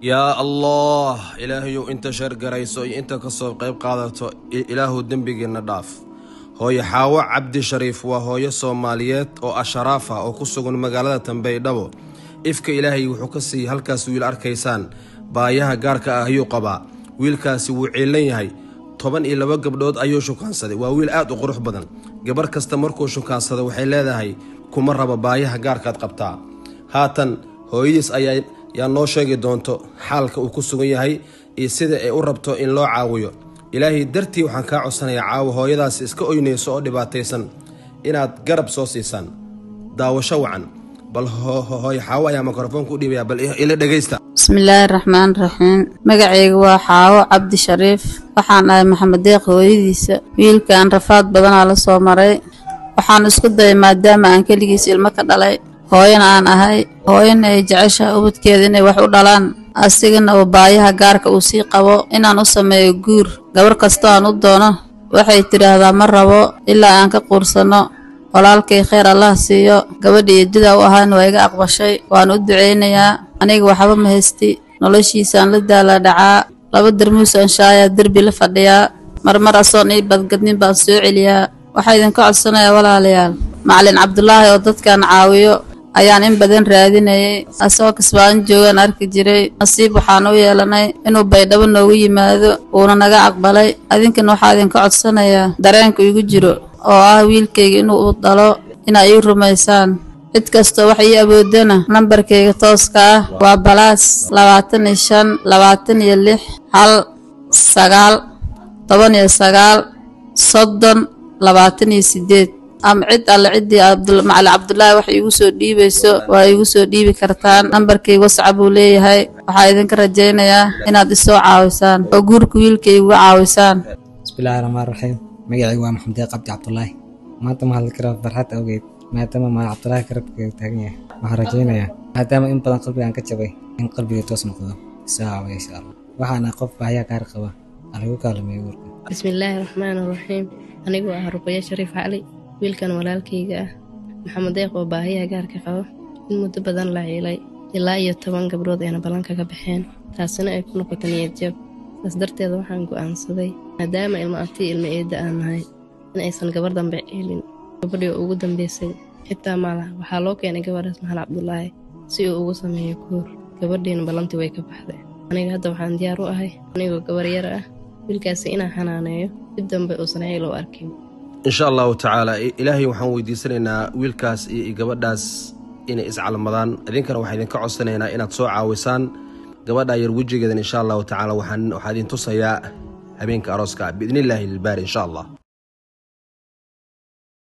يا الله إلهي أنت شرق رئيسو أنت كصوب قيب قادته إله الدنبي النضاف هو حاوى عبد شريف وهو صوماليات أو أشرافة أو كسوغن مقالة تنبي دبو إفك إلهي وحكسي هالكاس ويل أركيسان بايها قاركا أهيو قبا ويلكاسي وعيلين هاي طبعا إلا وقب دود أيو شوكان صدي وويل آد وقروح بدن قبر كستمركو شوكان صدي وحيلا هاي كمرة بايها قاركا تقبتا هاتن هويس أي yaa noo sheegi doonto xaalka uu ku sugan yahay iyo sida ay u rabto in loo caawiyo ilaahay dartii waxaan ka codsanayaa caawo hooyadaas iska oynayso oo dhibaataysan inaad garab soo siisan daawasho wacan bal hooy xaawo ayaa mikrofoonka u dhiibaya bal ila dhageysta bismillaahir rahmaanir rahiim magacaygu waa xaawo cabdi shariif waxaan ahay maxamed deeq hooyadiisa wiilkan rafaad badan la soo maray waxaan isku dayay maadaama aan kaligiis ilmo ka dhalay hooyana aan ahay hooyana ay jeceshahay ubadkeeda inay wax u dhalaan asigana oo baayaha gaarka uu sii qabo inaan u sameeyo guur gabar kasta aan u doono waxay tiraahdaa ma rabo ilaa aan ka quursano walaalkay khayr Allah siiyo gabadhii jida u ahaan way iga aqbashay waan u duceynayaa aniga waxba ma haysti noloshiisaan la daala dhacaa laba darmuus aan shaaya darbi la fadhiyaa marmar asoon ii badgadnin baan soo celiyaa waxaa idinka codsanayaa walaalayaal macallin Cabdullaahi oo dadkan caawiyo ayaan in badan raadinayay asoo kasbaan joogan arki jiray nasiib waxaan u yeelanay inuu baydhabo noogu yimaado uuna naga aqbalay adinkana waxaa idinka codsanayaa dareenka igu jiro oo ah wiilkayga inuu u dhalo inay ii rumaysaan cid kasta wax ii awoodana nambarkayga tooska ah waa balaas 25 26 hal 9 19 30 28 am cid alla cidii macallin Cabdullaahi wax igu soo dhiibayso waa igu soo dhiibi kartaan nambarkayga WhatsApp uu leeyahay waxa idinka rajaynayaa inaad isoo caawisaan oo guurka wiilkayga uga caawisaan bismillaahir rahmaanir rahiim magacaygu waa maxamed deeq cabdi maanta ma hadli karo farxad awgeed maadaama macallin Cabdullaahi karabkayga taagan yahay waxaan rajaynayaa maadaama in badan qalbigaan ka jabay in qalbiga toos noqdo saawa insha Allah waxaana qof baahiya gaar qaba anigu kaalmeeyo warka bismillaahir rahmaanir rahiim anigu ah Ruqayya Shariif Ali wiilkan walaalkayga ah maxamed deeq oo baahiyaha gaarka qabo in muddo badan la ciilay ilaa iyo 10 gabdhood ayna balanka ka baxeen taasina ay ku noqotay niyad jab taas darteed waxaan go'aansaday maadaama ilmo abti ilmo eeda aan nahay in aysan gabar dambe ciilin gabadhii ugu dambeysay xitaa malaha waxaa loo keenay gabadhaas Maxamed Cabdullaahi si uu ugu sameeyo koor gabadhiina balantii way ka baxday aniga hadda waxaan diyaar u ahay anigoo gabar yar ah wiilkaas inaan xanaaneeyo dib dambe oo sanay loo arkin إن شاء الله تعالى إلهي وحن ويديسنا ويلكاس قبداس إن إسعى رمضان إذن كانوا وحيدين كعصنا إن تصوع عوسان قبدا يروجي إن شاء الله تعالى وحن تصيا هبينك أراسك بإذن الله الباري إن شاء الله.